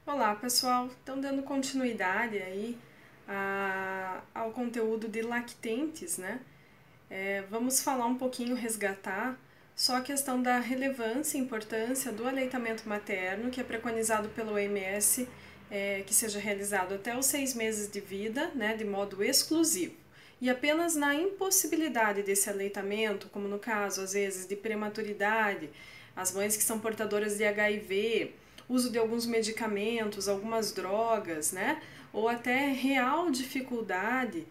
Olá, pessoal. Então, dando continuidade aí ao conteúdo de lactentes, né? Vamos falar um pouquinho, resgatar só a questão da relevância e importância do aleitamento materno, que é preconizado pelo OMS, que seja realizado até os 6 meses de vida, né, de modo exclusivo. E apenas na impossibilidade desse aleitamento, como no caso, às vezes, de prematuridade, as mães que são portadoras de HIV, uso de alguns medicamentos, algumas drogas, né? Ou até real dificuldade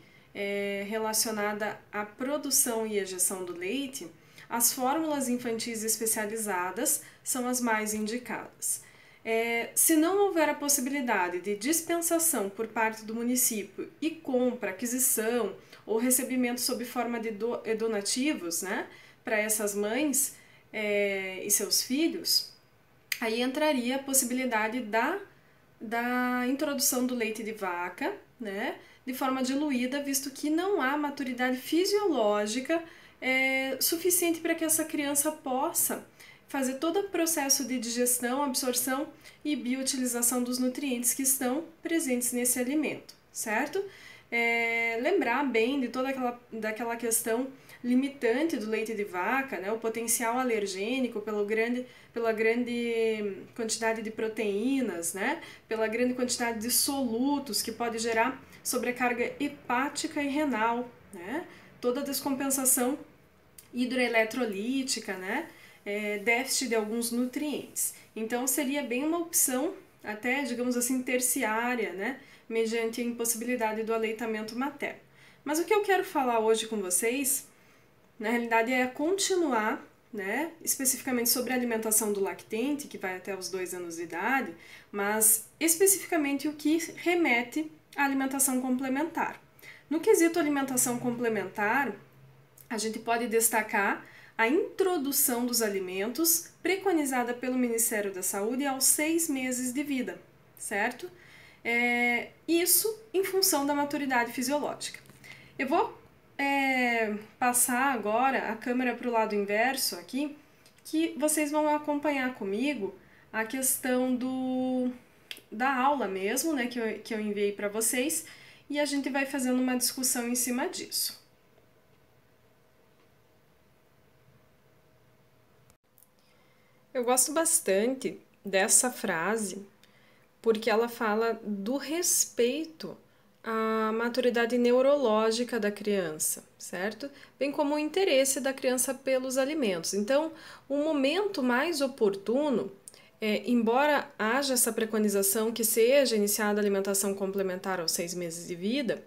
relacionada à produção e ejeção do leite, as fórmulas infantis especializadas são as mais indicadas. Se não houver a possibilidade de dispensação por parte do município e compra, aquisição ou recebimento sob forma de donativos, né, para essas mães e seus filhos, aí entraria a possibilidade da introdução do leite de vaca, né, de forma diluída, visto que não há maturidade fisiológica suficiente para que essa criança possa fazer todo o processo de digestão, absorção e bioutilização dos nutrientes que estão presentes nesse alimento, certo? Lembrar bem de toda daquela questão limitante do leite de vaca, né, o potencial alergênico pela grande quantidade de proteínas, né, pela grande quantidade de solutos que pode gerar sobrecarga hepática e renal, né, toda a descompensação hidroeletrolítica, né, déficit de alguns nutrientes. Então seria bem uma opção até, digamos assim, terciária, né, mediante a impossibilidade do aleitamento materno. Mas o que eu quero falar hoje com vocês, na realidade, é continuar, né, especificamente sobre a alimentação do lactente, que vai até os 2 anos de idade, mas especificamente o que remete à alimentação complementar. No quesito alimentação complementar, a gente pode destacar a introdução dos alimentos preconizada pelo Ministério da Saúde aos 6 meses de vida, certo? Isso em função da maturidade fisiológica. Eu vou passar agora a câmera para o lado inverso aqui, que vocês vão acompanhar comigo a questão da aula mesmo, né, que eu enviei para vocês, e a gente vai fazendo uma discussão em cima disso. Eu gosto bastante dessa frase porque ela fala do respeito à maturidade neurológica da criança, certo? Bem como o interesse da criança pelos alimentos. Então, o momento mais oportuno, embora haja essa preconização que seja iniciada a alimentação complementar aos 6 meses de vida,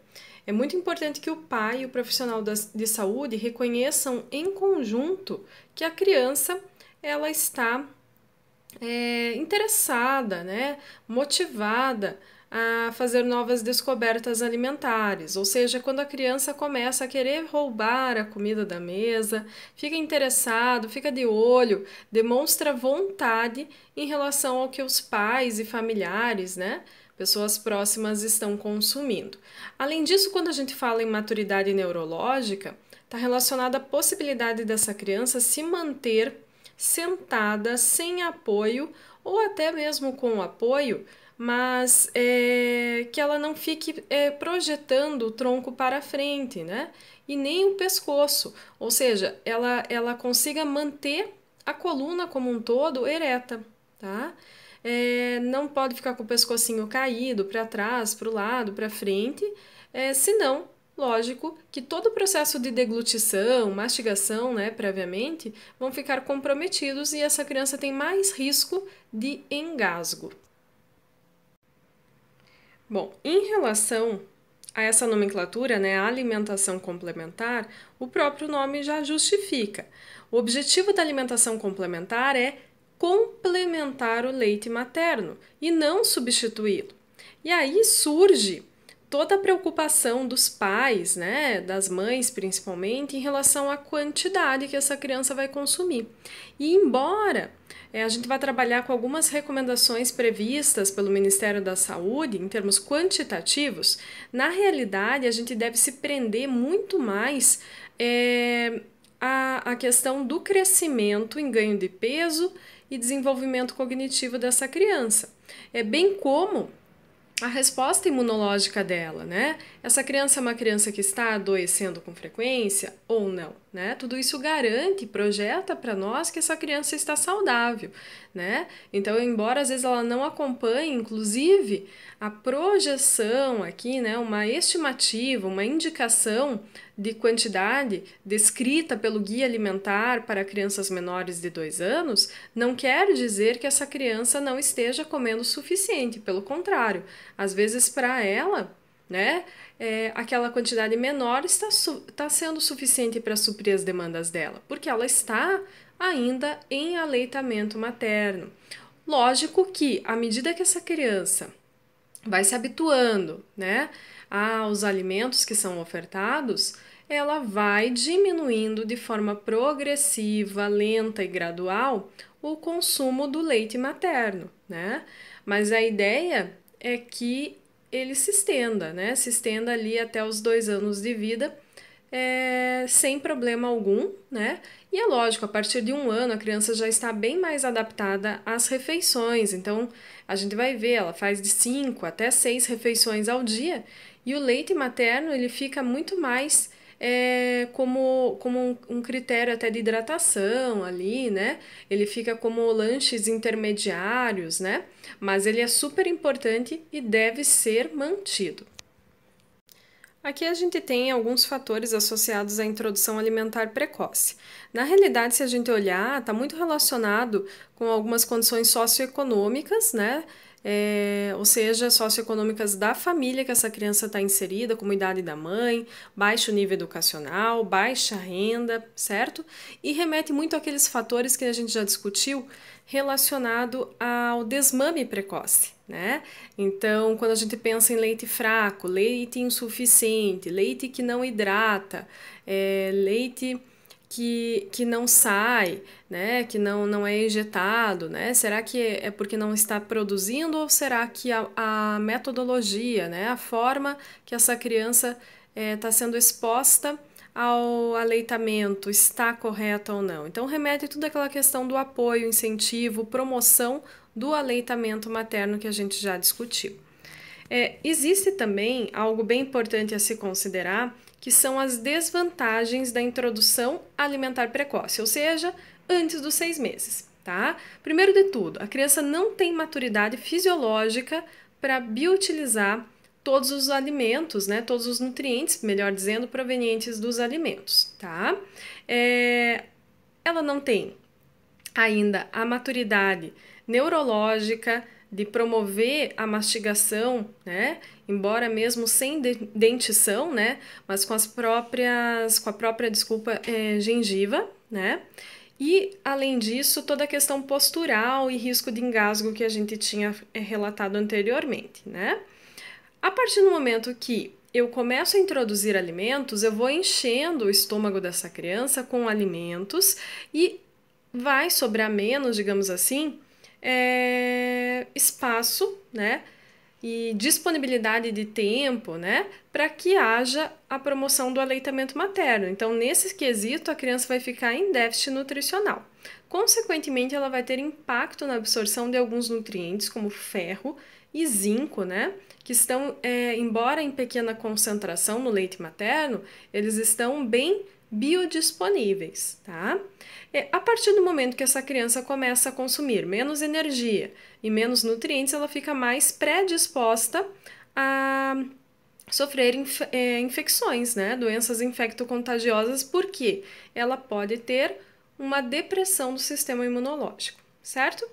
é muito importante que o pai e o profissional de saúde reconheçam em conjunto que a criança ela está interessada, né, motivada a fazer novas descobertas alimentares, ou seja, quando a criança começa a querer roubar a comida da mesa, fica interessado, fica de olho, demonstra vontade em relação ao que os pais e familiares, né, pessoas próximas estão consumindo. Além disso, quando a gente fala em maturidade neurológica, está relacionada à possibilidade dessa criança se manter sentada, sem apoio, ou até mesmo com apoio, mas que ela não fique projetando o tronco para frente, né? E nem o pescoço, ou seja, ela consiga manter a coluna como um todo ereta, tá? Não pode ficar com o pescocinho caído para trás, para o lado, para frente, senão lógico que todo o processo de deglutição, mastigação, né, previamente, vão ficar comprometidos e essa criança tem mais risco de engasgo. Bom, em relação a essa nomenclatura, né, a alimentação complementar, o próprio nome já justifica. O objetivo da alimentação complementar é complementar o leite materno e não substituí-lo. E aí surge toda a preocupação dos pais, né, das mães principalmente, em relação à quantidade que essa criança vai consumir. E embora a gente vai trabalhar com algumas recomendações previstas pelo Ministério da Saúde em termos quantitativos, na realidade a gente deve se prender muito mais à questão do crescimento em ganho de peso e desenvolvimento cognitivo dessa criança. bem como a resposta imunológica dela, né? Essa criança é uma criança que está adoecendo com frequência ou não, né? Tudo isso garante, projeta para nós que essa criança está saudável, né? Então, embora às vezes ela não acompanhe, inclusive, a projeção aqui, né? Uma estimativa, uma indicação de quantidade descrita pelo guia alimentar para crianças menores de 2 anos, não quer dizer que essa criança não esteja comendo o suficiente, pelo contrário, às vezes para ela, né, aquela quantidade menor está sendo suficiente para suprir as demandas dela, porque ela está ainda em aleitamento materno. Lógico que, à medida que essa criança vai se habituando, né, aos alimentos que são ofertados, ela vai diminuindo de forma progressiva, lenta e gradual o consumo do leite materno, né? Mas a ideia é que ele se estenda, né? Se estenda ali até os 2 anos de vida, sem problema algum, né? E é lógico, a partir de 1 ano a criança já está bem mais adaptada às refeições, então a gente vai ver, ela faz de 5 até 6 refeições ao dia e o leite materno ele fica muito mais como um critério até de hidratação ali, né? Ele fica como lanches intermediários, né? Mas ele é super importante e deve ser mantido. Aqui a gente tem alguns fatores associados à introdução alimentar precoce. Na realidade, se a gente olhar, está muito relacionado com algumas condições socioeconômicas, né? Ou seja, socioeconômicas da família que essa criança está inserida, como idade da mãe, baixo nível educacional, baixa renda, certo? E remete muito àqueles fatores que a gente já discutiu relacionado ao desmame precoce, né? Então, quando a gente pensa em leite fraco, leite insuficiente, leite que não hidrata, leite que não sai, né, que não é injetado, né? Será que é porque não está produzindo ou será que a metodologia, né, a forma que essa criança está sendo exposta ao aleitamento está correta ou não? Então remete tudo aquela questão do apoio, incentivo, promoção do aleitamento materno que a gente já discutiu. Existe também algo bem importante a se considerar, que são as desvantagens da introdução alimentar precoce, ou seja, antes dos 6 meses, tá? Primeiro de tudo, a criança não tem maturidade fisiológica para bioutilizar todos os alimentos, né? Todos os nutrientes, melhor dizendo, provenientes dos alimentos, tá? Ela não tem ainda a maturidade neurológica de promover a mastigação, né? Embora mesmo sem dentição, né? Mas com a própria gengiva, né? E, além disso, toda a questão postural e risco de engasgo que a gente tinha relatado anteriormente, né? A partir do momento que eu começo a introduzir alimentos, eu vou enchendo o estômago dessa criança com alimentos e vai sobrar menos, digamos assim, espaço, né, e disponibilidade de tempo, né, para que haja a promoção do aleitamento materno. Então, nesse quesito, a criança vai ficar em déficit nutricional. Consequentemente, ela vai ter impacto na absorção de alguns nutrientes, como ferro e zinco, né, que estão, embora em pequena concentração no leite materno, eles estão bem biodisponíveis, tá? A partir do momento que essa criança começa a consumir menos energia e menos nutrientes, ela fica mais predisposta a sofrer infecções, né? Doenças infectocontagiosas, porque ela pode ter uma depressão do sistema imunológico, certo?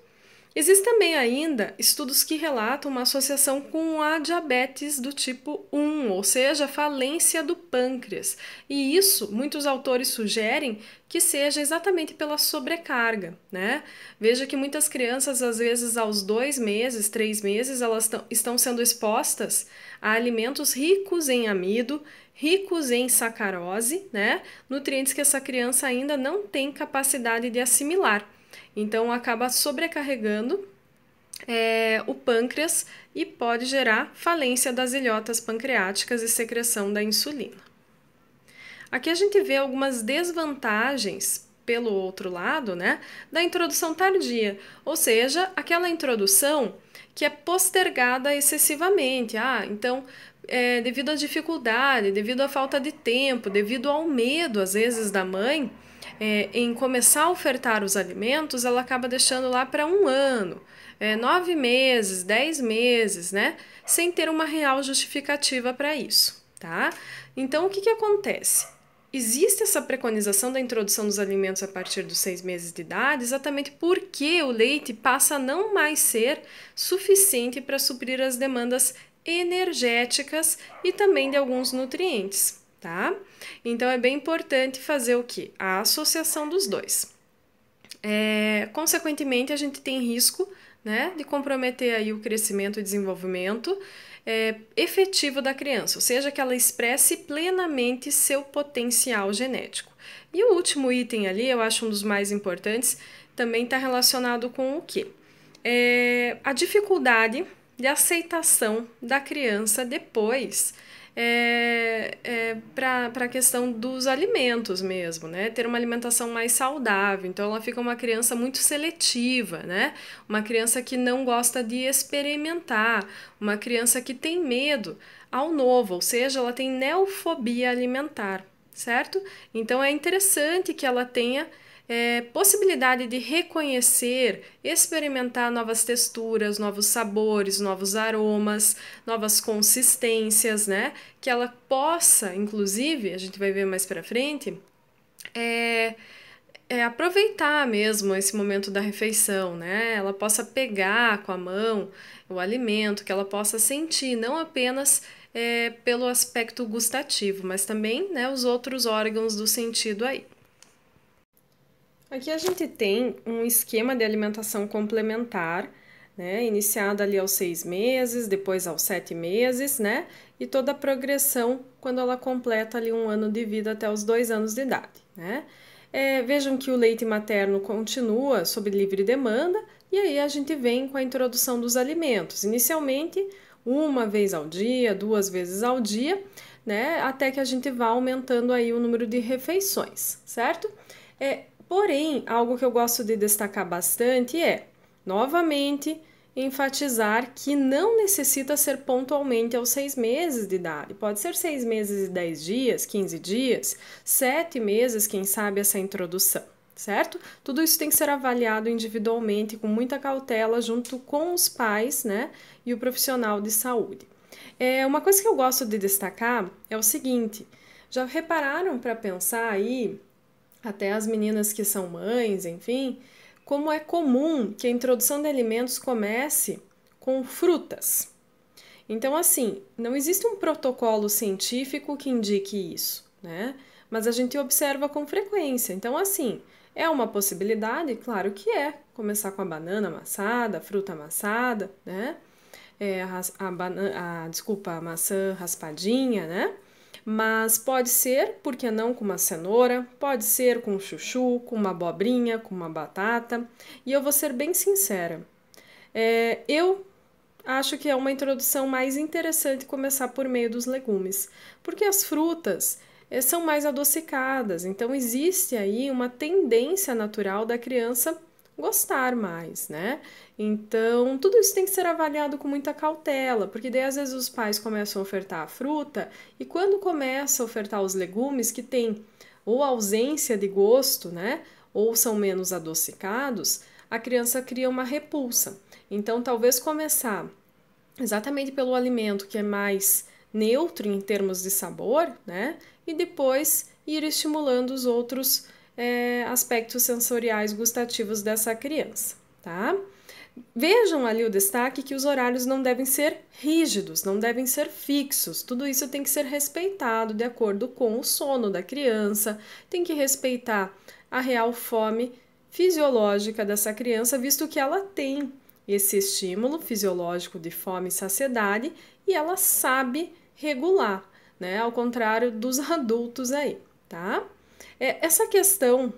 Existem também ainda estudos que relatam uma associação com a diabetes do tipo 1, ou seja, a falência do pâncreas. E isso, muitos autores sugerem que seja exatamente pela sobrecarga, né? Veja que muitas crianças, às vezes aos 2 meses, 3 meses, elas estão sendo expostas a alimentos ricos em amido, ricos em sacarose, né? Nutrientes que essa criança ainda não tem capacidade de assimilar. Então, acaba sobrecarregando o pâncreas e pode gerar falência das ilhotas pancreáticas e secreção da insulina. Aqui a gente vê algumas desvantagens pelo outro lado, né, da introdução tardia, ou seja, aquela introdução que é postergada excessivamente. Então, devido à dificuldade, devido à falta de tempo, devido ao medo, às vezes, da mãe, em começar a ofertar os alimentos, ela acaba deixando lá para 1 ano, 9 meses, 10 meses, né? Sem ter uma real justificativa para isso, tá? Então, o que acontece? Existe essa preconização da introdução dos alimentos a partir dos 6 meses de idade, exatamente porque o leite passa a não mais ser suficiente para suprir as demandas energéticas e também de alguns nutrientes, tá? Então, é bem importante fazer o quê? A associação dos dois. Consequentemente, a gente tem risco, né, de comprometer aí o crescimento e desenvolvimento efetivo da criança, ou seja, que ela expresse plenamente seu potencial genético. E o último item ali, eu acho um dos mais importantes, também está relacionado com o quê? A dificuldade de aceitação da criança depois para a questão dos alimentos mesmo, né? Ter uma alimentação mais saudável. Então, ela fica uma criança muito seletiva, né? Uma criança que não gosta de experimentar, uma criança que tem medo ao novo, ou seja, ela tem neofobia alimentar, certo? Então, é interessante que ela tenha possibilidade de reconhecer, experimentar novas texturas, novos sabores, novos aromas, novas consistências, né? Que ela possa, inclusive, a gente vai ver mais para frente, aproveitar mesmo esse momento da refeição, né? Ela possa pegar com a mão o alimento, que ela possa sentir, não apenas pelo aspecto gustativo, mas também, né, os outros órgãos do sentido aí. Aqui a gente tem um esquema de alimentação complementar, né, iniciado ali aos 6 meses, depois aos 7 meses, né, e toda a progressão quando ela completa ali 1 ano de vida até os 2 anos de idade, né. Vejam que o leite materno continua sob livre demanda e aí a gente vem com a introdução dos alimentos, inicialmente 1 vez ao dia, 2 vezes ao dia, né, até que a gente vá aumentando aí o número de refeições, certo? Porém, algo que eu gosto de destacar bastante novamente, enfatizar que não necessita ser pontualmente aos 6 meses de idade. Pode ser 6 meses e 10 dias, 15 dias, 7 meses, quem sabe, essa introdução, certo? Tudo isso tem que ser avaliado individualmente, com muita cautela, junto com os pais, né, e o profissional de saúde. Uma coisa que eu gosto de destacar é o seguinte, já repararam para pensar aí, até as meninas que são mães, enfim, como é comum que a introdução de alimentos comece com frutas. Então, assim, não existe um protocolo científico que indique isso, né? Mas a gente observa com frequência. Então, assim, é uma possibilidade? Claro que é. Começar com a banana amassada, a fruta amassada, né? A maçã raspadinha, né? Mas pode ser, por que não, com uma cenoura, pode ser com chuchu, com uma abobrinha, com uma batata. E eu vou ser bem sincera, eu acho que é uma introdução mais interessante começar por meio dos legumes, porque as frutas são mais adocicadas, então existe aí uma tendência natural da criança gostar mais, né? Então, tudo isso tem que ser avaliado com muita cautela, porque daí às vezes os pais começam a ofertar a fruta e quando começa a ofertar os legumes que tem ou ausência de gosto, né? Ou são menos adocicados, a criança cria uma repulsa. Então, talvez começar exatamente pelo alimento que é mais neutro em termos de sabor, né? E depois ir estimulando os outros aspectos sensoriais gustativos dessa criança, tá? Vejam ali o destaque que os horários não devem ser rígidos, não devem ser fixos. Tudo isso tem que ser respeitado de acordo com o sono da criança, tem que respeitar a real fome fisiológica dessa criança, visto que ela tem esse estímulo fisiológico de fome e saciedade e ela sabe regular, né? Ao contrário dos adultos aí, tá? Essa questão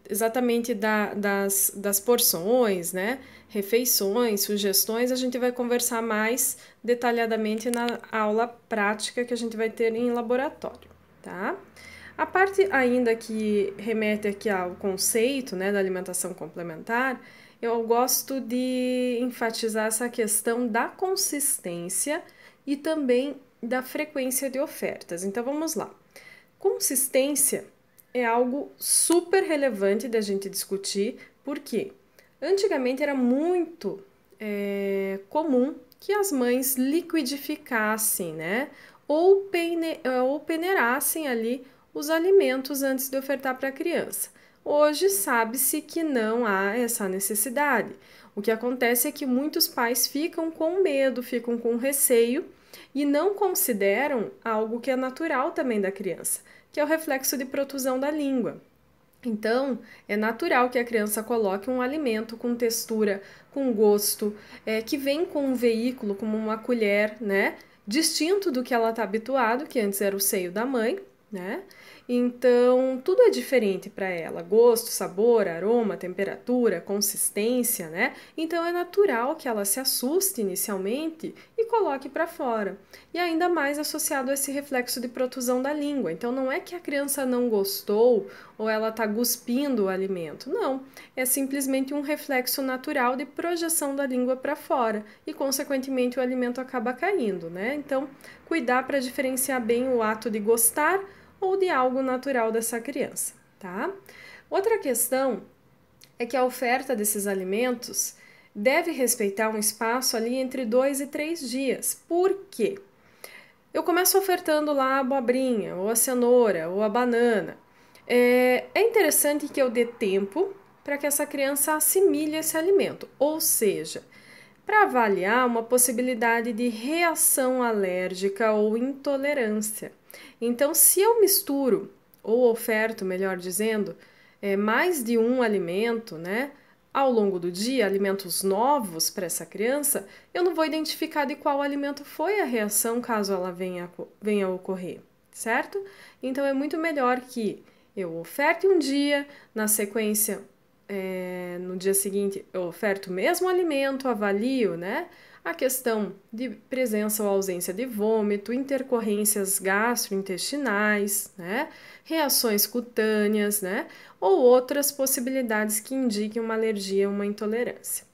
exatamente das porções, né? Refeições, sugestões, a gente vai conversar mais detalhadamente na aula prática que a gente vai ter em laboratório, tá? A parte ainda que remete aqui ao conceito, né, da alimentação complementar, eu gosto de enfatizar essa questão da consistência e também da frequência de ofertas. Então vamos lá. Consistência é algo super relevante da gente discutir, porque antigamente era muito comum que as mães liquidificassem, né? Ou peneirassem ali os alimentos antes de ofertar para a criança. Hoje sabe-se que não há essa necessidade. O que acontece é que muitos pais ficam com medo, ficam com receio e não consideram algo que é natural também da criança, que é o reflexo de protusão da língua. Então, é natural que a criança coloque um alimento com textura, com gosto, que vem com um veículo, como uma colher, né? Distinto do que ela está habituado, que antes era o seio da mãe, né? Então, tudo é diferente para ela: gosto, sabor, aroma, temperatura, consistência, né? Então, é natural que ela se assuste inicialmente e coloque para fora. E ainda mais associado a esse reflexo de protusão da língua. Então, não é que a criança não gostou ou ela está cuspindo o alimento. Não, é simplesmente um reflexo natural de projeção da língua para fora e, consequentemente, o alimento acaba caindo, né? Então, cuidar para diferenciar bem o ato de gostar ou de algo natural dessa criança, tá? Outra questão é que a oferta desses alimentos deve respeitar um espaço ali entre 2 e 3 dias. Por quê? Eu começo ofertando lá a abobrinha, ou a cenoura, ou a banana. É interessante que eu dê tempo para que essa criança assimile esse alimento, ou seja, para avaliar uma possibilidade de reação alérgica ou intolerância. Então, se eu misturo, ou oferto, melhor dizendo, mais de um alimento, né, ao longo do dia, alimentos novos para essa criança, eu não vou identificar de qual alimento foi a reação caso ela venha a ocorrer, certo? Então, é muito melhor que eu oferte um dia, na sequência, no dia seguinte, eu oferto o mesmo alimento, avalio, né? A questão de presença ou ausência de vômito, intercorrências gastrointestinais, né? Reações cutâneas, né? Ou outras possibilidades que indiquem uma alergia ou uma intolerância.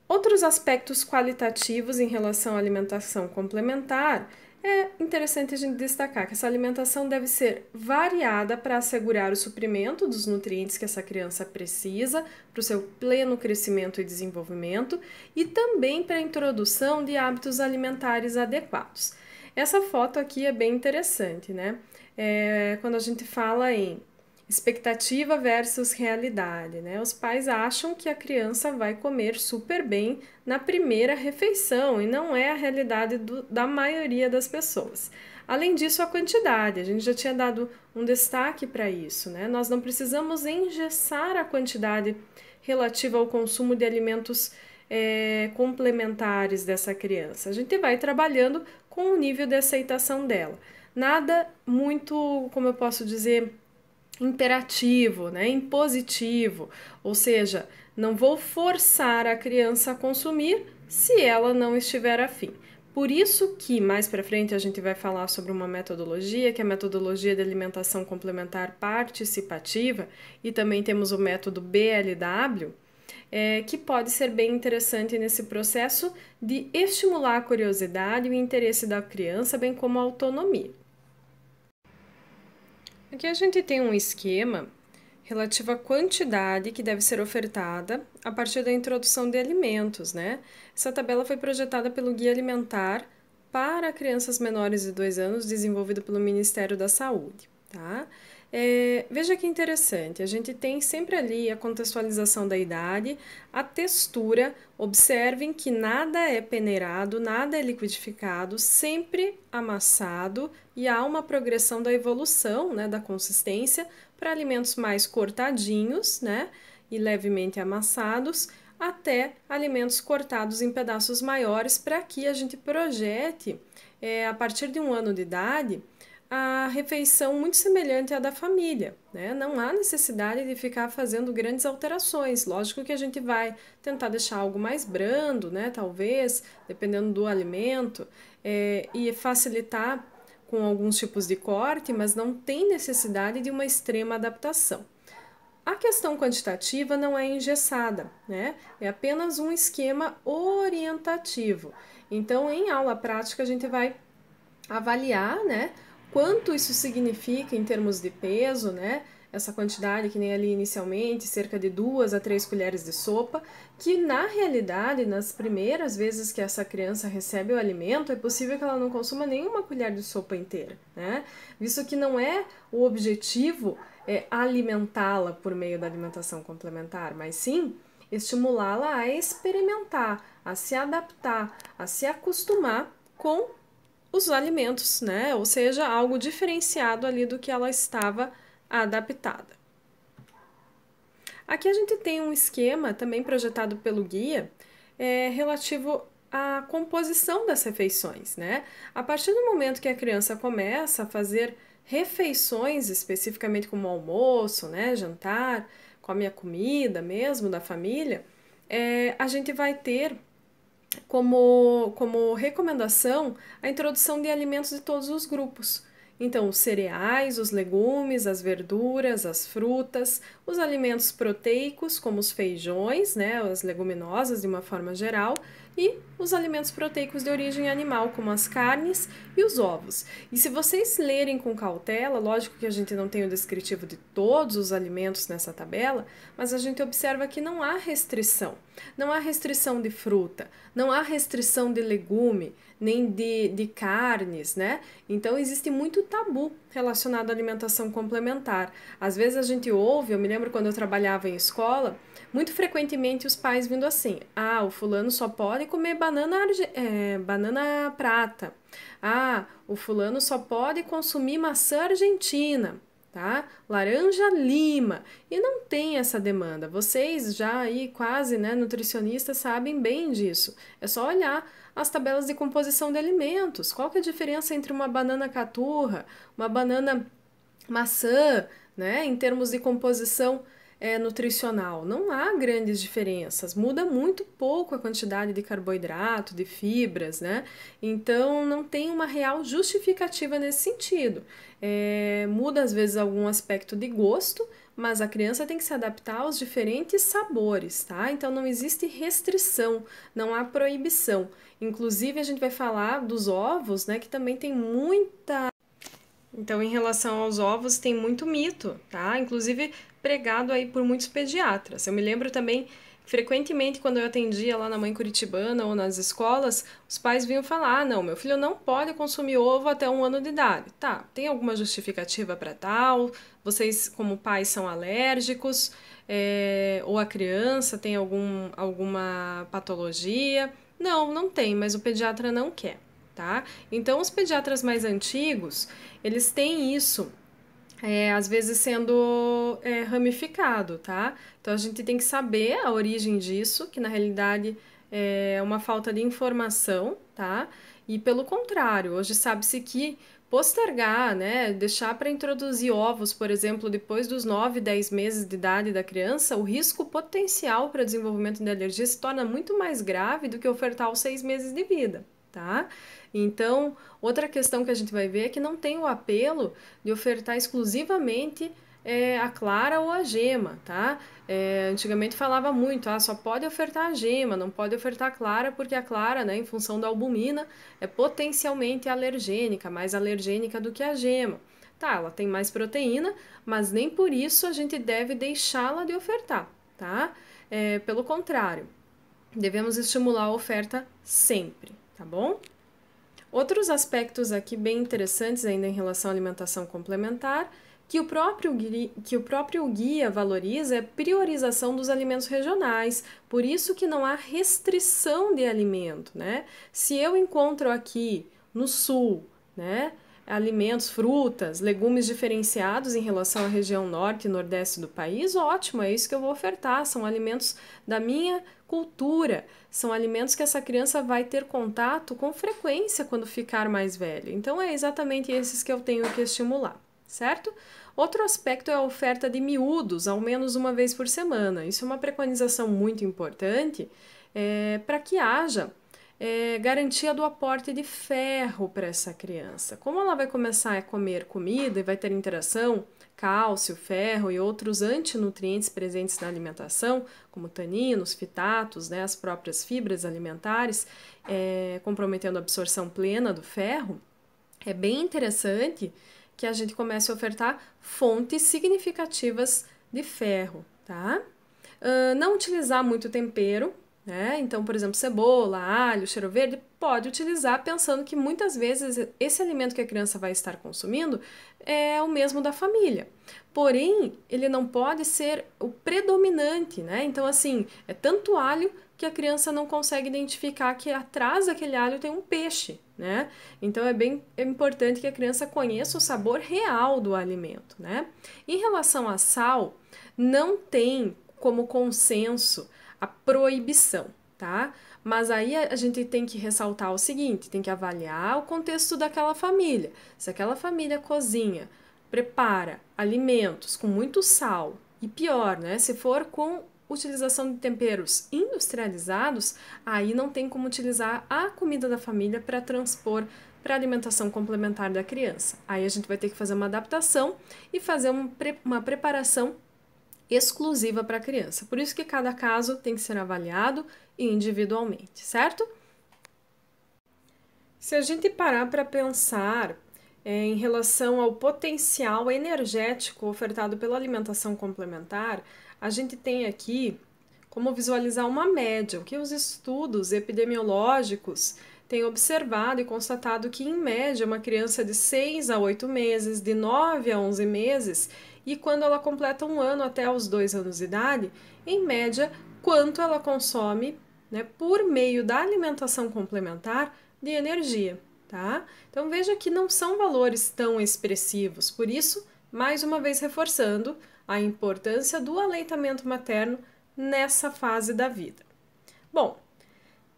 Outros aspectos qualitativos em relação à alimentação complementar, é interessante a gente destacar que essa alimentação deve ser variada para assegurar o suprimento dos nutrientes que essa criança precisa para o seu pleno crescimento e desenvolvimento e também para a introdução de hábitos alimentares adequados. Essa foto aqui é bem interessante, né? Quando a gente fala em expectativa versus realidade, né? Os pais acham que a criança vai comer super bem na primeira refeição e não é a realidade da maioria das pessoas. Além disso, a quantidade, a gente já tinha dado um destaque para isso, né? Nós não precisamos engessar a quantidade relativa ao consumo de alimentos complementares dessa criança. A gente vai trabalhando com o nível de aceitação dela. Nada muito, como eu posso dizer, imperativo, né? Impositivo, ou seja, não vou forçar a criança a consumir se ela não estiver afim. Por isso que mais para frente a gente vai falar sobre uma metodologia, que é a metodologia de alimentação complementar participativa, e também temos o método BLW, que pode ser bem interessante nesse processo de estimular a curiosidade e o interesse da criança, bem como a autonomia. Aqui a gente tem um esquema relativo à quantidade que deve ser ofertada a partir da introdução de alimentos, né? Essa tabela foi projetada pelo Guia Alimentar para crianças menores de 2 anos, desenvolvido pelo Ministério da Saúde, tá? Veja que interessante, a gente tem sempre ali a contextualização da idade, a textura, observem que nada é peneirado, nada é liquidificado, sempre amassado e há uma progressão da evolução, né, da consistência para alimentos mais cortadinhos, né, e levemente amassados, até alimentos cortados em pedaços maiores para que a gente projete, a partir de 1 ano de idade, a refeição muito semelhante à da família, né? Não há necessidade de ficar fazendo grandes alterações. Lógico que a gente vai tentar deixar algo mais brando, né? Talvez, dependendo do alimento, e facilitar com alguns tipos de corte, mas não tem necessidade de uma extrema adaptação. A questão quantitativa não é engessada, né? É apenas um esquema orientativo. Então, em aula prática, a gente vai avaliar, né, quanto isso significa em termos de peso, né, essa quantidade que nem ali inicialmente, cerca de 2 a 3 colheres de sopa, que na realidade, nas primeiras vezes que essa criança recebe o alimento, é possível que ela não consuma nenhuma colher de sopa inteira, né, visto que não é o objetivo alimentá-la por meio da alimentação complementar, mas sim estimulá-la a experimentar, a se adaptar, a se acostumar com os alimentos, né? Ou seja, algo diferenciado ali do que ela estava adaptada. Aqui a gente tem um esquema também projetado pelo guia relativo à composição das refeições, né? A partir do momento que a criança começa a fazer refeições, especificamente como almoço, né, jantar, come a comida mesmo da família, a gente vai ter como recomendação a introdução de alimentos de todos os grupos. Então, os cereais, os legumes, as verduras, as frutas, os alimentos proteicos, como os feijões, né, as leguminosas de uma forma geral, e os alimentos proteicos de origem animal, como as carnes e os ovos. E se vocês lerem com cautela, lógico que a gente não tem o descritivo de todos os alimentos nessa tabela, mas a gente observa que não há restrição. Não há restrição de fruta, não há restrição de legume, nem de carnes, né? Então existe muito tabu relacionado à alimentação complementar. Às vezes a gente ouve, eu me lembro quando eu trabalhava em escola, muito frequentemente os pais vindo assim: ah, o fulano só pode comer banana prata. Ah, o fulano só pode consumir maçã argentina. Tá? Laranja lima. E não tem essa demanda. Vocês já aí quase, né, nutricionistas sabem bem disso. É só olhar as tabelas de composição de alimentos. Qual que é a diferença entre uma banana caturra, uma banana maçã, né, em termos de composição nutricional? Não há grandes diferenças, muda muito pouco a quantidade de carboidrato, de fibras, né? Então não tem uma real justificativa nesse sentido. Muda às vezes algum aspecto de gosto, mas a criança tem que se adaptar aos diferentes sabores, tá? Então não existe restrição, não há proibição. Inclusive a gente vai falar dos ovos, né, que também tem muita. Então, em relação aos ovos, tem muito mito, tá? Inclusive pregado aí por muitos pediatras. Eu me lembro também, frequentemente, quando eu atendia lá na Mãe Curitibana ou nas escolas, os pais vinham falar: ah, não, meu filho não pode consumir ovo até 1 ano de idade. Tá, tem alguma justificativa para tal? Vocês, como pais, são alérgicos? Ou a criança tem alguma patologia? Não, não tem, mas o pediatra não quer. Tá? Então, os pediatras mais antigos, eles têm isso, às vezes sendo ramificado, tá? Então, a gente tem que saber a origem disso, que na realidade é uma falta de informação, tá? E pelo contrário, hoje sabe-se que postergar, né, deixar para introduzir ovos, por exemplo, depois dos 9, 10 meses de idade da criança, o risco potencial para desenvolvimento de alergia se torna muito mais grave do que ofertar aos 6 meses de vida. Tá? Então, outra questão que a gente vai ver é que não tem o apelo de ofertar exclusivamente a clara ou a gema, tá? Antigamente falava muito, só pode ofertar a gema, não pode ofertar a clara, porque a clara, né, em função da albumina, é potencialmente alergênica, mais alergênica do que a gema. Tá, ela tem mais proteína, mas nem por isso a gente deve deixá-la de ofertar, tá? Pelo contrário, devemos estimular a oferta sempre. Tá bom? Outros aspectos aqui bem interessantes ainda em relação à alimentação complementar, que o próprio guia valoriza é a priorização dos alimentos regionais, por isso que não há restrição de alimento, né? Se eu encontro aqui no sul, né, alimentos, frutas, legumes diferenciados em relação à região norte e nordeste do país, ótimo, é isso que eu vou ofertar, são alimentos da minha cultura, são alimentos que essa criança vai ter contato com frequência quando ficar mais velho. Então é exatamente esses que eu tenho que estimular, certo? Outro aspecto é a oferta de miúdos, ao menos uma vez por semana. Isso é uma preconização muito importante para que haja garantia do aporte de ferro para essa criança. Como ela vai começar a comer comida e vai ter interação, cálcio, ferro e outros antinutrientes presentes na alimentação, como taninos, fitatos, né, as próprias fibras alimentares, comprometendo a absorção plena do ferro, é bem interessante que a gente comece a ofertar fontes significativas de ferro, tá? Não utilizar muito tempero, né? Então, por exemplo, cebola, alho, cheiro verde, pode utilizar pensando que muitas vezes esse alimento que a criança vai estar consumindo é o mesmo da família. Porém, ele não pode ser o predominante, né? Então, assim, é tanto alho que a criança não consegue identificar que atrás daquele alho tem um peixe, né? Então, é bem importante que a criança conheça o sabor real do alimento, né? Em relação a sal, não tem como consenso a proibição, tá? Mas aí a gente tem que ressaltar o seguinte, tem que avaliar o contexto daquela família. Se aquela família cozinha, prepara alimentos com muito sal e pior, né? Se for com utilização de temperos industrializados, aí não tem como utilizar a comida da família para transpor para a alimentação complementar da criança. Aí a gente vai ter que fazer uma adaptação e fazer uma preparação exclusiva para a criança. Por isso que cada caso tem que ser avaliado individualmente, certo? Se a gente parar para pensar em relação ao potencial energético ofertado pela alimentação complementar, a gente tem aqui como visualizar uma média, o que os estudos epidemiológicos têm observado e constatado que, em média, uma criança de 6 a 8 meses, de 9 a 11 meses, e quando ela completa 1 ano até os 2 anos de idade, em média, quanto ela consome, né, por meio da alimentação complementar de energia, tá? Então veja que não são valores tão expressivos, por isso, mais uma vez reforçando a importância do aleitamento materno nessa fase da vida. Bom,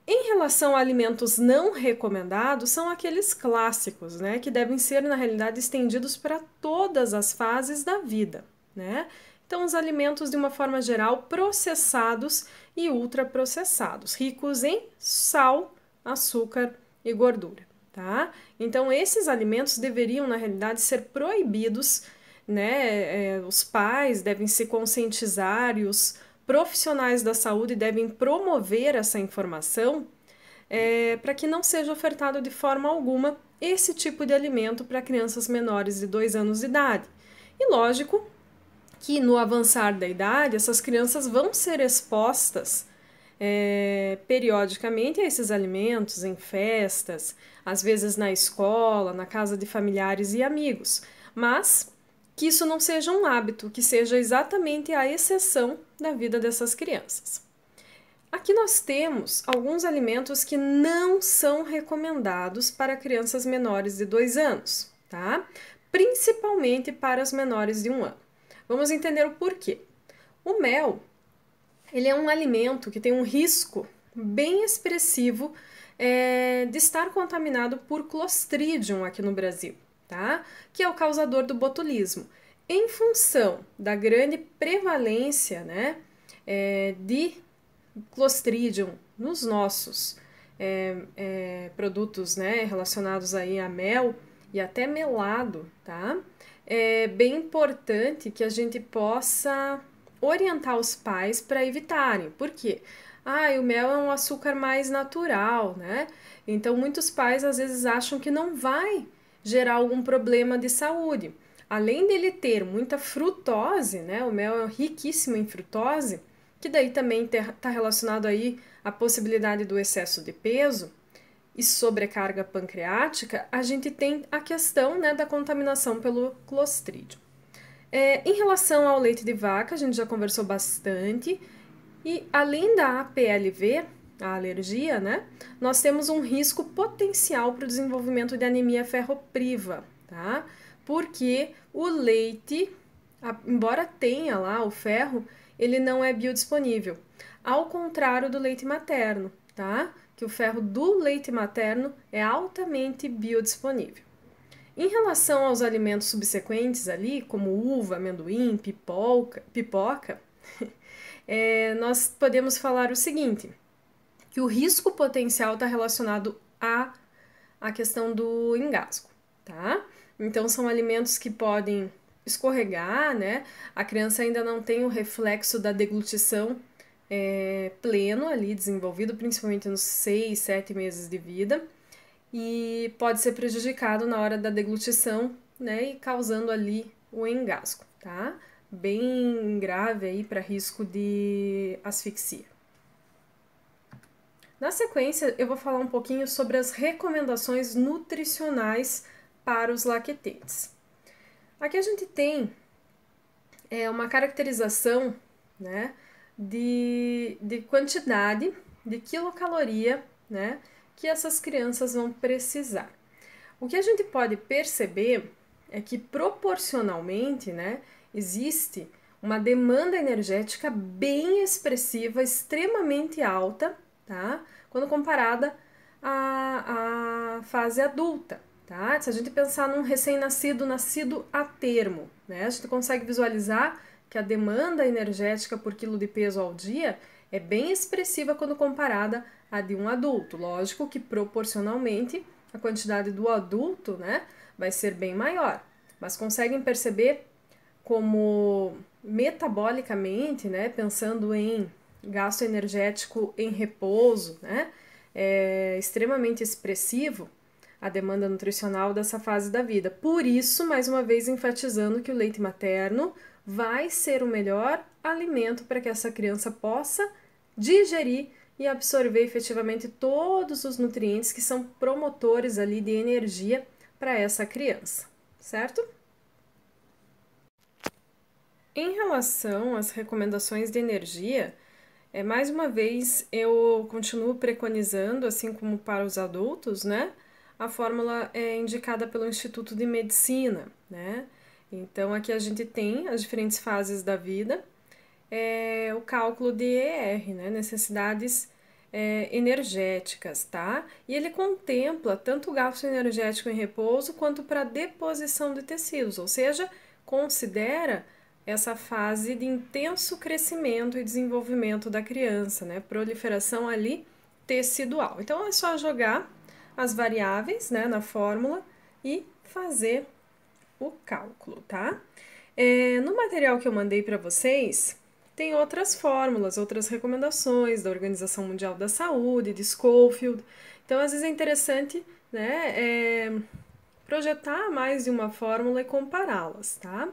em relação a alimentos não recomendados, são aqueles clássicos, né, que devem ser, na realidade, estendidos para todas as fases da vida, né? Então, os alimentos, de uma forma geral, processados e ultraprocessados, ricos em sal, açúcar e gordura, tá? Então, esses alimentos deveriam, na realidade, ser proibidos, né? Os pais devem se conscientizar e os profissionais da saúde devem promover essa informação para que não seja ofertado de forma alguma esse tipo de alimento para crianças menores de 2 anos de idade. E lógico que no avançar da idade, essas crianças vão ser expostas periodicamente a esses alimentos em festas, às vezes na escola, na casa de familiares e amigos, mas que isso não seja um hábito, que seja exatamente a exceção da vida dessas crianças. Aqui nós temos alguns alimentos que não são recomendados para crianças menores de 2 anos, tá? Principalmente para as menores de 1 ano. Vamos entender o porquê. O mel, ele é um alimento que tem um risco bem expressivo de estar contaminado por Clostridium aqui no Brasil, tá? Que é o causador do botulismo. Em função da grande prevalência, né, de Clostridium nos nossos produtos, né, relacionados aí a mel e até melado, tá? É bem importante que a gente possa orientar os pais para evitarem. Por quê? O mel é um açúcar mais natural, né? Então, muitos pais às vezes acham que não vai gerar algum problema de saúde. Além dele ter muita frutose, né? O mel é riquíssimo em frutose, que daí também está relacionado aí à possibilidade do excesso de peso e sobrecarga pancreática, a gente tem a questão, né, da contaminação pelo Clostridium. Em relação ao leite de vaca, a gente já conversou bastante, e além da APLV, a alergia, né, nós temos um risco potencial para o desenvolvimento de anemia ferropriva, tá? Porque o leite, embora tenha lá o ferro, ele não é biodisponível, ao contrário do leite materno, tá? Que o ferro do leite materno é altamente biodisponível. Em relação aos alimentos subsequentes ali, como uva, amendoim, pipoca, nós podemos falar o seguinte, que o risco potencial está relacionado à questão do engasgo, tá? Então, são alimentos que podem escorregar, né? A criança ainda não tem o reflexo da deglutição pleno ali, desenvolvido, principalmente nos 6, 7 meses de vida, e pode ser prejudicado na hora da deglutição, né? E causando ali o engasgo, tá? Bem grave aí para risco de asfixia. Na sequência, eu vou falar um pouquinho sobre as recomendações nutricionais para os lactentes. Aqui a gente tem uma caracterização, né, de quantidade de quilocaloria, né, que essas crianças vão precisar. O que a gente pode perceber é que proporcionalmente, né, existe uma demanda energética bem expressiva, extremamente alta, tá? Quando comparada à fase adulta, tá? Se a gente pensar num recém-nascido, nascido a termo, né? A gente consegue visualizar que a demanda energética por quilo de peso ao dia é bem expressiva quando comparada à de um adulto. Lógico que proporcionalmente a quantidade do adulto, né, vai ser bem maior, mas conseguem perceber como metabolicamente, né, pensando em gasto energético em repouso, né, é extremamente expressivo a demanda nutricional dessa fase da vida. Por isso, mais uma vez enfatizando que o leite materno vai ser o melhor alimento para que essa criança possa digerir e absorver efetivamente todos os nutrientes que são promotores ali de energia para essa criança, certo? Em relação às recomendações de energia, mais uma vez eu continuo preconizando, assim como para os adultos, né? A fórmula é indicada pelo Instituto de Medicina, né? Então aqui a gente tem as diferentes fases da vida, o cálculo de ER, né? Necessidades energéticas, tá? E ele contempla tanto o gasto energético em repouso quanto para deposição de tecidos, ou seja, considera essa fase de intenso crescimento e desenvolvimento da criança, né? Proliferação ali tecidual. Então é só jogar as variáveis, né, na fórmula e fazer o cálculo, tá? No material que eu mandei para vocês, tem outras fórmulas, outras recomendações da Organização Mundial da Saúde, de Schofield. Então, às vezes é interessante, né, projetar mais de uma fórmula e compará-las, tá?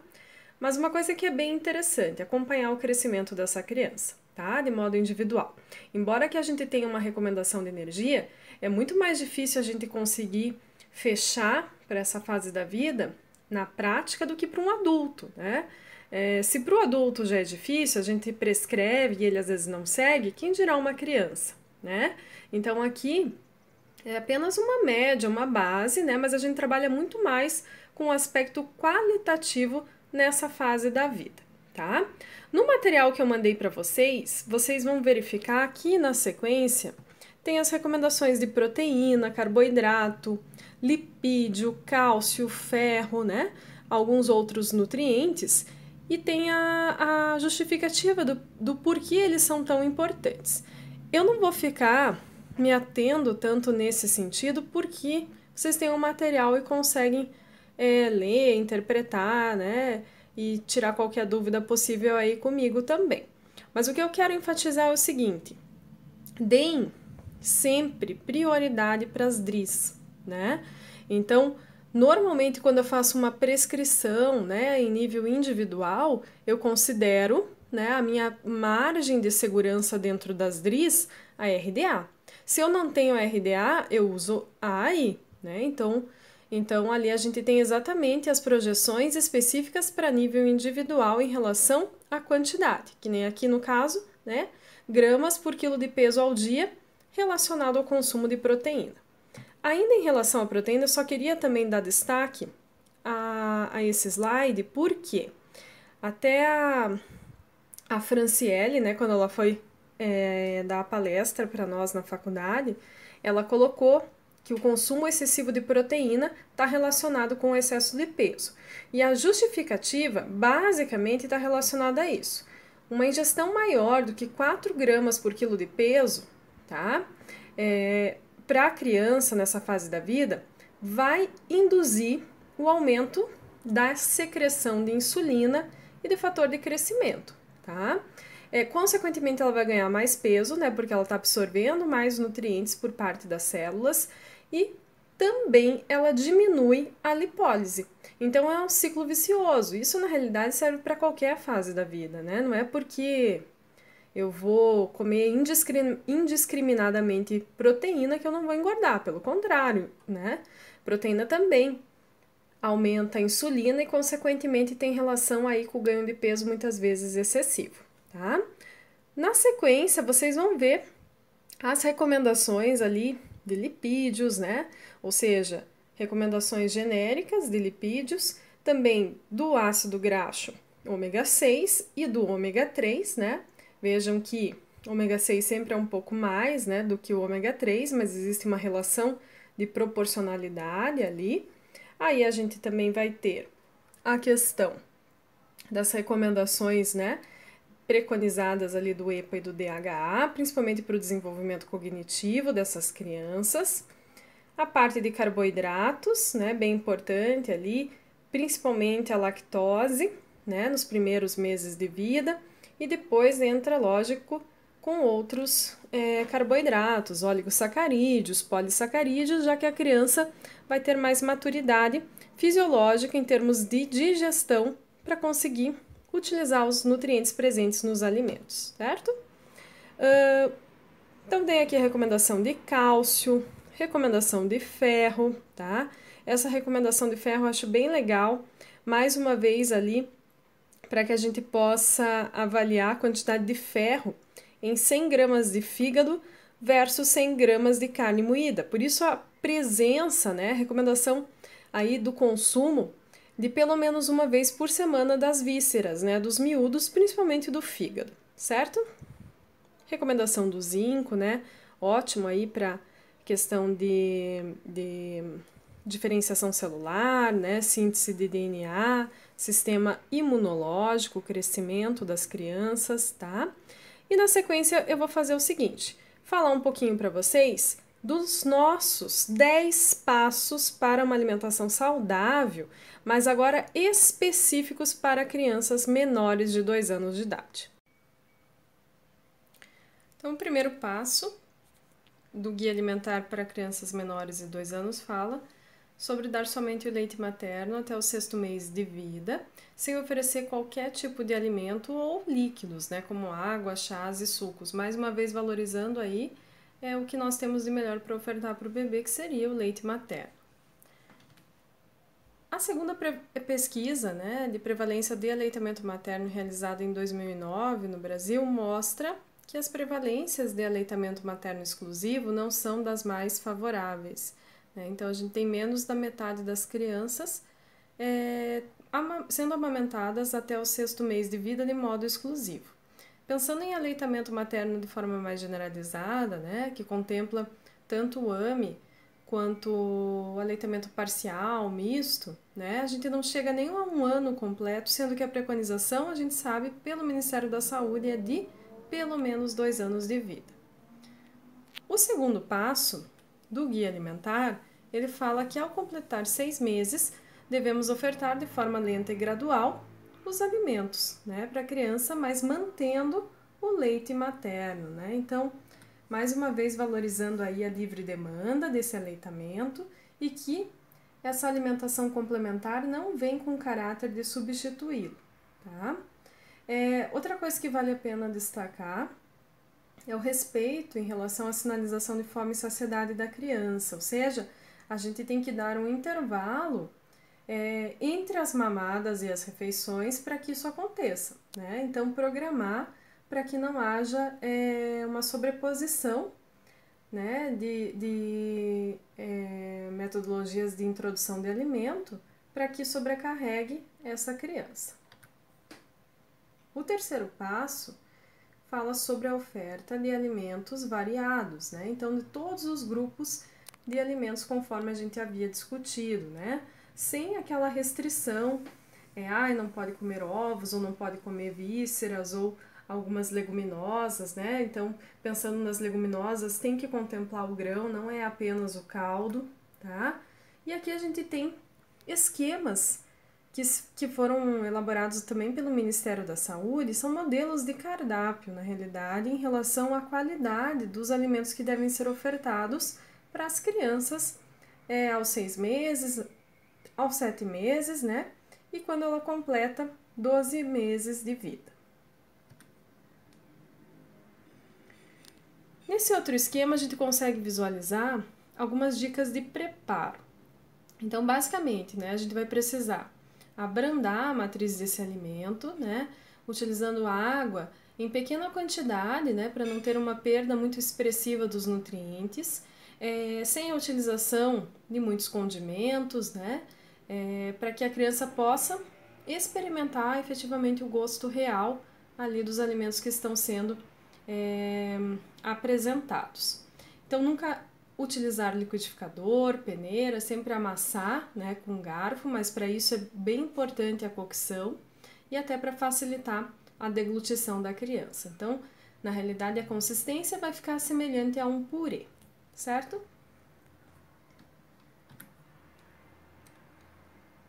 Mas uma coisa que é bem interessante, acompanhar o crescimento dessa criança, tá? De modo individual. Embora que a gente tenha uma recomendação de energia, é muito mais difícil a gente conseguir fechar para essa fase da vida na prática do que para um adulto, né? Se para o adulto já é difícil, a gente prescreve e ele às vezes não segue, quem dirá uma criança, né? Então aqui é apenas uma média, uma base, né? Mas a gente trabalha muito mais com o aspecto qualitativo nessa fase da vida, tá? No material que eu mandei para vocês, vocês vão verificar aqui na sequência tem as recomendações de proteína, carboidrato, lipídio, cálcio, ferro, né? Alguns outros nutrientes e tem a justificativa do porquê eles são tão importantes. Eu não vou ficar me atendo tanto nesse sentido porque vocês têm um material e conseguem ler, interpretar, né? E tirar qualquer dúvida possível aí comigo também. Mas o que eu quero enfatizar é o seguinte: deem sempre prioridade para as DRIs, né? Então, normalmente quando eu faço uma prescrição, né, em nível individual, eu considero, né, a minha margem de segurança dentro das DRIs a RDA. Se eu não tenho RDA, eu uso a AI, né? Então, ali a gente tem exatamente as projeções específicas para nível individual em relação à quantidade, que nem aqui no caso, né, gramas por quilo de peso ao dia relacionado ao consumo de proteína. Ainda em relação à proteína, eu só queria também dar destaque a esse slide porque até a Franciele, né, quando ela foi dar a palestra para nós na faculdade, ela colocou que o consumo excessivo de proteína está relacionado com o excesso de peso. E a justificativa, basicamente, está relacionada a isso. Uma ingestão maior do que 4 gramas por quilo de peso, tá? Para a criança nessa fase da vida, vai induzir o aumento da secreção de insulina e de fator de crescimento, tá? Consequentemente, ela vai ganhar mais peso, né? Porque ela está absorvendo mais nutrientes por parte das células e também ela diminui a lipólise. Então, é um ciclo vicioso. Isso, na realidade, serve para qualquer fase da vida, né? Não é porque eu vou comer indiscriminadamente proteína que eu não vou engordar. Pelo contrário, né? Proteína também aumenta a insulina e, consequentemente, tem relação aí com o ganho de peso muitas vezes excessivo, tá? Na sequência, vocês vão ver as recomendações ali de lipídios, né? Ou seja, recomendações genéricas de lipídios, também do ácido graxo ômega 6 e do ômega 3, né? Vejam que ômega 6 sempre é um pouco mais, né, do que o ômega 3, mas existe uma relação de proporcionalidade ali. Aí a gente também vai ter a questão das recomendações, né, preconizadas ali do EPA e do DHA, principalmente para o desenvolvimento cognitivo dessas crianças. A parte de carboidratos, né, bem importante ali, principalmente a lactose, né, nos primeiros meses de vida, e depois entra, lógico, com outros carboidratos, oligosacarídeos, polissacarídeos, já que a criança vai ter mais maturidade fisiológica em termos de digestão para conseguir utilizar os nutrientes presentes nos alimentos, certo? Então, tem aqui a recomendação de cálcio, recomendação de ferro, tá? Essa recomendação de ferro eu acho bem legal, mais uma vez ali, para que a gente possa avaliar a quantidade de ferro em 100 gramas de fígado versus 100 gramas de carne moída. Por isso a presença, né, recomendação aí do consumo de pelo menos uma vez por semana das vísceras, né, dos miúdos, principalmente do fígado, certo? Recomendação do zinco, né, ótimo aí para questão de diferenciação celular, né, síntese de DNA, sistema imunológico, crescimento das crianças, tá? E na sequência eu vou fazer o seguinte, falar um pouquinho para vocês dos nossos 10 passos para uma alimentação saudável, mas agora específicos para crianças menores de 2 anos de idade. Então, o primeiro passo do Guia Alimentar para Crianças Menores de 2 anos fala sobre dar somente o leite materno até o 6º mês de vida, sem oferecer qualquer tipo de alimento ou líquidos, né, como água, chás e sucos. Mais uma vez valorizando aí o que nós temos de melhor para ofertar para o bebê, que seria o leite materno. A segunda pesquisa, né, de prevalência de aleitamento materno realizada em 2009 no Brasil mostra que as prevalências de aleitamento materno exclusivo não são das mais favoráveis. Então, a gente tem menos da metade das crianças sendo amamentadas até o 6º mês de vida de modo exclusivo. Pensando em aleitamento materno de forma mais generalizada, né, que contempla tanto o AME quanto o aleitamento parcial, misto, né, a gente não chega nem a 1 ano completo, sendo que a preconização, a gente sabe, pelo Ministério da Saúde, é de pelo menos 2 anos de vida. O segundo passo do Guia Alimentar, ele fala que ao completar 6 meses, devemos ofertar de forma lenta e gradual os alimentos, né, para a criança, mas mantendo o leite materno, né? Então, mais uma vez valorizando aí a livre demanda desse aleitamento e que essa alimentação complementar não vem com caráter de substituí-lo, tá? Outra coisa que vale a pena destacar é o respeito em relação à sinalização de fome e saciedade da criança, ou seja, a gente tem que dar um intervalo entre as mamadas e as refeições para que isso aconteça, né? Então, programar para que não haja uma sobreposição, né, de metodologias de introdução de alimento para que sobrecarregue essa criança. O terceiro passo fala sobre a oferta de alimentos variados, né? Então, de todos os grupos de alimentos conforme a gente havia discutido, né? Sem aquela restrição, não pode comer ovos, ou não pode comer vísceras, ou algumas leguminosas, né? Então, pensando nas leguminosas, tem que contemplar o grão, não é apenas o caldo, tá? E aqui a gente tem esquemas que foram elaborados também pelo Ministério da Saúde, são modelos de cardápio, na realidade, em relação à qualidade dos alimentos que devem ser ofertados para as crianças aos 6 meses, aos 7 meses, né? E quando ela completa 12 meses de vida. Nesse outro esquema, a gente consegue visualizar algumas dicas de preparo. Então, basicamente, né, a gente vai precisar abrandar a matriz desse alimento, né, utilizando água em pequena quantidade, né, para não ter uma perda muito expressiva dos nutrientes, sem a utilização de muitos condimentos, né, para que a criança possa experimentar efetivamente o gosto real ali dos alimentos que estão sendo apresentados. Então, nunca utilizar liquidificador, peneira, sempre amassar, né, com garfo, mas para isso é bem importante a cocção e até para facilitar a deglutição da criança. Então, na realidade, a consistência vai ficar semelhante a um purê, certo?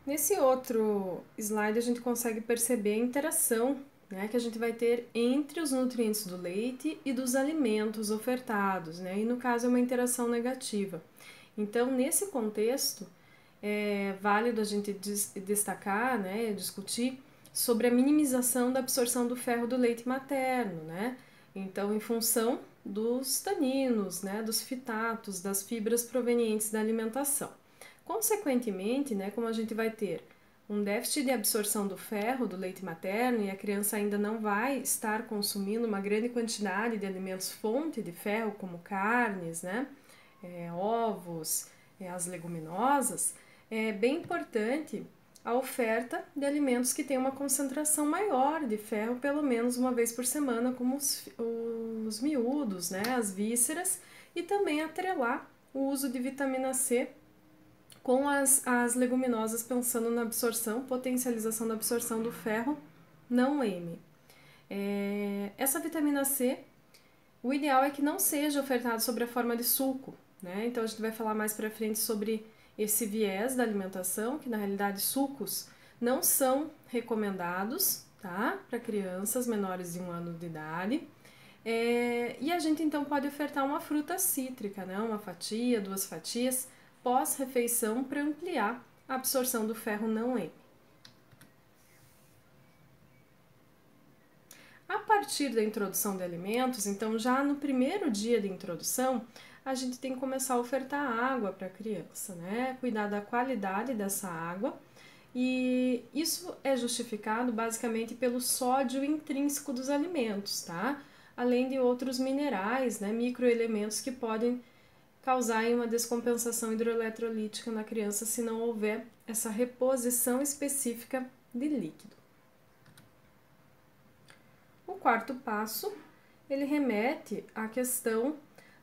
Nesse outro slide, a gente consegue perceber a interação, né, que a gente vai ter entre os nutrientes do leite e dos alimentos ofertados, né, e no caso é uma interação negativa. Então, nesse contexto, é válido a gente destacar, né, discutir sobre a minimização da absorção do ferro do leite materno, né, então em função dos taninos, né, dos fitatos, das fibras provenientes da alimentação. Consequentemente, né, como a gente vai ter um déficit de absorção do ferro do leite materno e a criança ainda não vai estar consumindo uma grande quantidade de alimentos fonte de ferro, como carnes, né, ovos, as leguminosas, é bem importante a oferta de alimentos que têm uma concentração maior de ferro, pelo menos uma vez por semana, como os miúdos, né, as vísceras, e também atrelar o uso de vitamina C com as leguminosas, pensando na absorção, potencialização da absorção do ferro não M. Essa vitamina C, o ideal é que não seja ofertado sob a forma de suco, né? Então a gente vai falar mais para frente sobre esse viés da alimentação, que na realidade sucos não são recomendados, tá? Para crianças menores de 1 ano de idade. E a gente então pode ofertar uma fruta cítrica, né? Uma fatia, 2 fatias, pós-refeição para ampliar a absorção do ferro não M. A partir da introdução de alimentos, então já no primeiro dia de introdução, a gente tem que começar a ofertar água para a criança, né? Cuidar da qualidade dessa água, e isso é justificado basicamente pelo sódio intrínseco dos alimentos, tá? Além de outros minerais, né? Microelementos que podem causar uma descompensação hidroeletrolítica na criança se não houver essa reposição específica de líquido. O quarto passo, ele remete à questão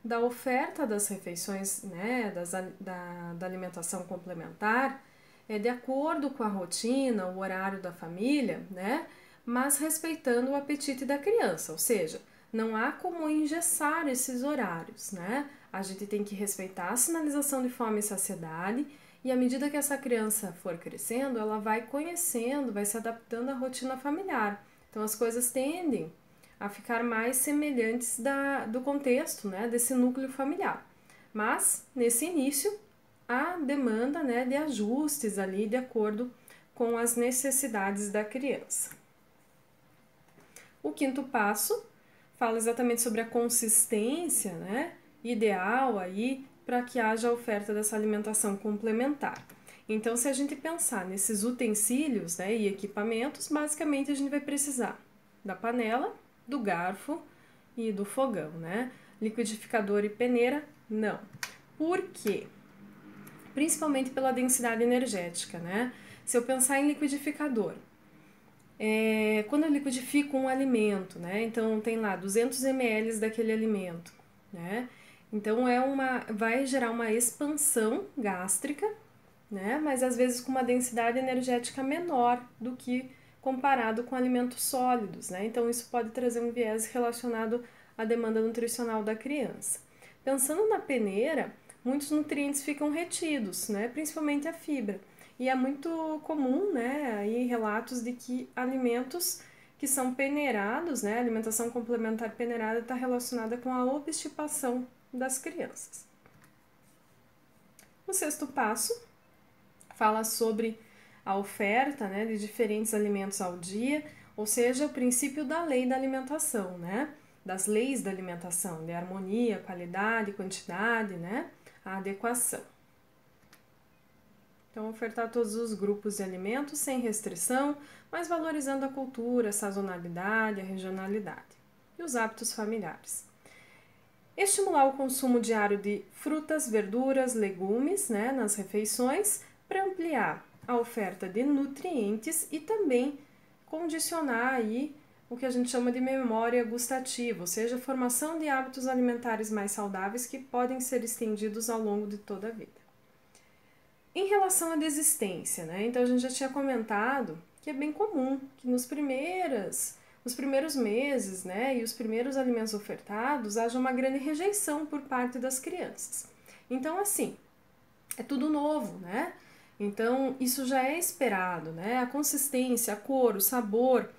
da oferta das refeições, né, da alimentação complementar, de acordo com a rotina, o horário da família, né, mas respeitando o apetite da criança, ou seja, não há como engessar esses horários, né? A gente tem que respeitar a sinalização de fome e saciedade, e à medida que essa criança for crescendo, ela vai conhecendo, vai se adaptando à rotina familiar. Então as coisas tendem a ficar mais semelhantes do contexto, né, desse núcleo familiar. Mas, nesse início, há demanda, né, de ajustes ali de acordo com as necessidades da criança. O quinto passo fala exatamente sobre a consistência, né, ideal aí para que haja oferta dessa alimentação complementar. Então, se a gente pensar nesses utensílios, né, e equipamentos, basicamente a gente vai precisar da panela, do garfo e do fogão, né? Liquidificador e peneira, não. Por quê? Principalmente pela densidade energética, né? se eu pensar em liquidificador, quando eu liquidifico um alimento, né? Então tem lá 200 ml daquele alimento, né? Então vai gerar uma expansão gástrica, né? Mas às vezes com uma densidade energética menor do que comparado com alimentos sólidos, né? Então isso pode trazer um viés relacionado à demanda nutricional da criança. Pensando na peneira, muitos nutrientes ficam retidos, né? Principalmente a fibra. E é muito comum, né, aí relatos de que alimentos que são peneirados, né, alimentação complementar peneirada está relacionada com a obstipação das crianças. O sexto passo fala sobre a oferta, né, de diferentes alimentos ao dia, ou seja, o princípio da lei da alimentação, né, das leis da alimentação, de harmonia, qualidade, quantidade, né, a adequação. Então, ofertar todos os grupos de alimentos sem restrição, mas valorizando a cultura, a sazonalidade, a regionalidade e os hábitos familiares. Estimular o consumo diário de frutas, verduras, legumes, né, nas refeições, para ampliar a oferta de nutrientes e também condicionar aí o que a gente chama de memória gustativa, ou seja, a formação de hábitos alimentares mais saudáveis que podem ser estendidos ao longo de toda a vida. Em relação à desistência, né? Então a gente já tinha comentado que é bem comum que nos primeiros meses, né, e os primeiros alimentos ofertados haja uma grande rejeição por parte das crianças. Então, assim, é tudo novo, né? Então, isso já é esperado, né? A consistência, a cor, o sabor,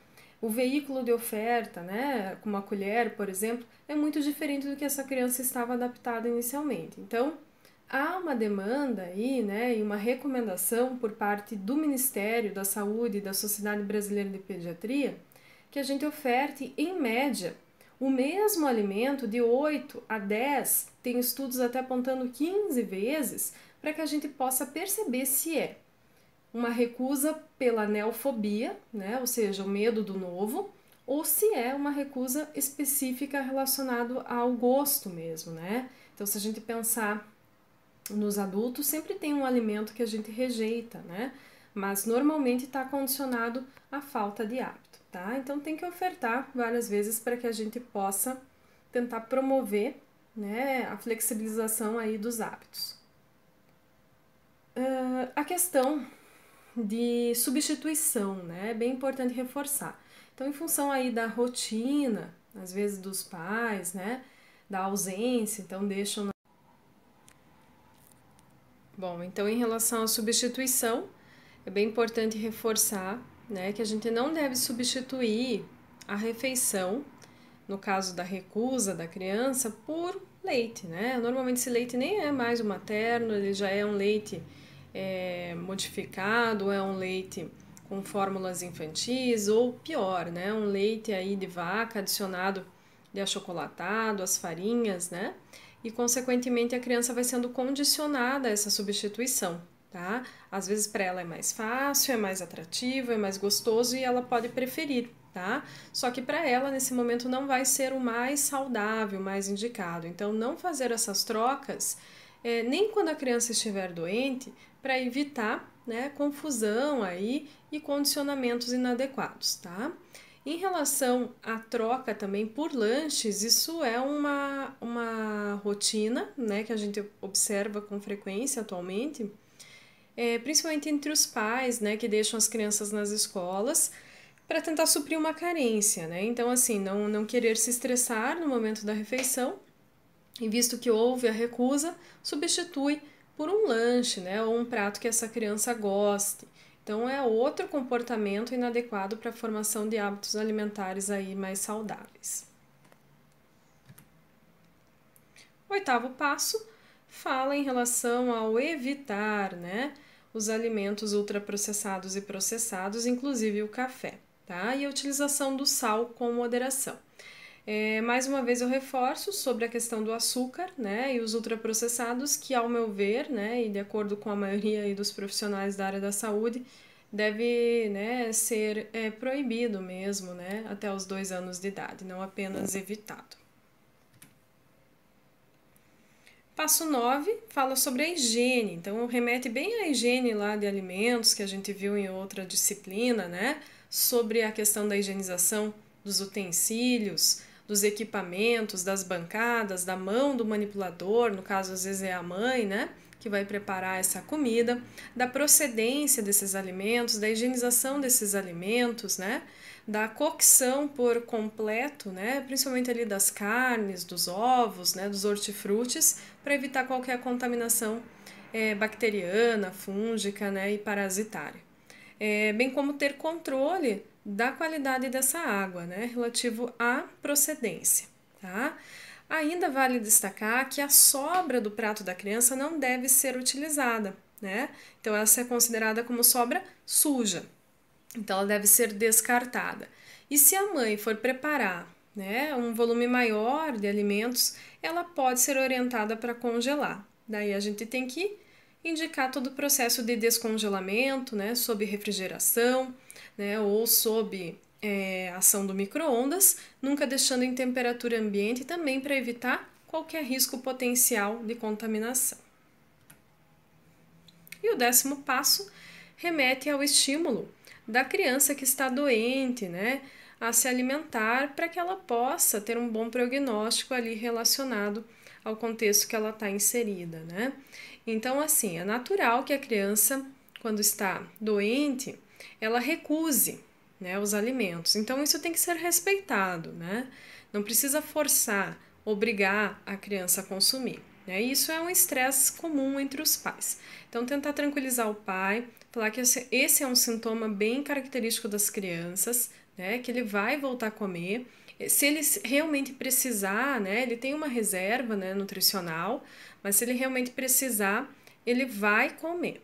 o veículo de oferta, né, como a colher, por exemplo, é muito diferente do que essa criança estava adaptada inicialmente. Então, há uma demanda aí, né, e uma recomendação por parte do Ministério da Saúde e da Sociedade Brasileira de Pediatria que a gente oferte, em média, o mesmo alimento de 8 a 10, tem estudos até apontando 15 vezes, para que a gente possa perceber se é uma recusa pela neofobia, né, ou seja, o medo do novo, ou se é uma recusa específica relacionada ao gosto mesmo, né? Então, se a gente pensar nos adultos, sempre tem um alimento que a gente rejeita, né? Mas normalmente está condicionado à falta de hábito, tá? Então tem que ofertar várias vezes para que a gente possa tentar promover, né, a flexibilização aí dos hábitos. A questão de substituição, né, é bem importante reforçar. Então, em função aí da rotina, às vezes dos pais, né, da ausência, então deixam. Bom, então em relação à substituição, é bem importante reforçar, né, que a gente não deve substituir a refeição, no caso da recusa da criança, por leite, né? Normalmente esse leite nem é mais o materno, ele já é um leite modificado, é um leite com fórmulas infantis ou pior, né? Um leite aí de vaca adicionado de achocolatado, as farinhas, né? E consequentemente a criança vai sendo condicionada a essa substituição, tá? Às vezes para ela é mais fácil, é mais atrativo, é mais gostoso e ela pode preferir, tá? Só que para ela nesse momento não vai ser o mais saudável, o mais indicado. Então não fazer essas trocas nem quando a criança estiver doente, para evitar, né, confusão aí e condicionamentos inadequados, tá? Em relação à troca também por lanches, isso é uma rotina, né, que a gente observa com frequência atualmente, principalmente entre os pais, né, que deixam as crianças nas escolas para tentar suprir uma carência, né? Então, assim, não querer se estressar no momento da refeição e visto que houve a recusa, substitui por um lanche, né, ou um prato que essa criança goste. Então é outro comportamento inadequado para a formação de hábitos alimentares aí mais saudáveis. O oitavo passo fala em relação ao evitar, né, os alimentos ultraprocessados e processados, inclusive o café, tá? E a utilização do sal com moderação. Mais uma vez eu reforço sobre a questão do açúcar, né, e os ultraprocessados, que ao meu ver, né, e de acordo com a maioria aí dos profissionais da área da saúde, deve, né, ser proibido mesmo, né, até os 2 anos de idade, não apenas evitado. Passo 9 fala sobre a higiene, então remete bem à higiene lá de alimentos que a gente viu em outra disciplina, né? Sobre a questão da higienização dos utensílios, dos equipamentos, das bancadas, da mão do manipulador, no caso às vezes é a mãe, né? Que vai preparar essa comida, da procedência desses alimentos, da higienização desses alimentos, né? Da cocção por completo, né? Principalmente ali das carnes, dos ovos, né? Dos hortifrutis, para evitar qualquer contaminação bacteriana, fúngica, né? E parasitária. Bem como ter controle da qualidade dessa água, né? Relativo à procedência, tá? Ainda vale destacar que a sobra do prato da criança não deve ser utilizada, né? Então, essa é considerada como sobra suja. Então, ela deve ser descartada. E se a mãe for preparar, né, um volume maior de alimentos, ela pode ser orientada para congelar. Daí a gente tem que indicar todo o processo de descongelamento, né, sob refrigeração, né, ou sob ação do micro-ondas, nunca deixando em temperatura ambiente também para evitar qualquer risco potencial de contaminação. E o 10º passo remete ao estímulo da criança que está doente, né, a se alimentar para que ela possa ter um bom prognóstico ali relacionado ao contexto que ela está inserida, né? Então, assim, é natural que a criança, quando está doente, ela recuse, né, os alimentos. Então, isso tem que ser respeitado, né? Não precisa forçar, obrigar a criança a consumir. Né? Isso é um estresse comum entre os pais. Então, tentar tranquilizar o pai, falar que esse é um sintoma bem característico das crianças, né, que ele vai voltar a comer. Se ele realmente precisar, né, ele tem uma reserva, né, nutricional, mas se ele realmente precisar, ele vai comer.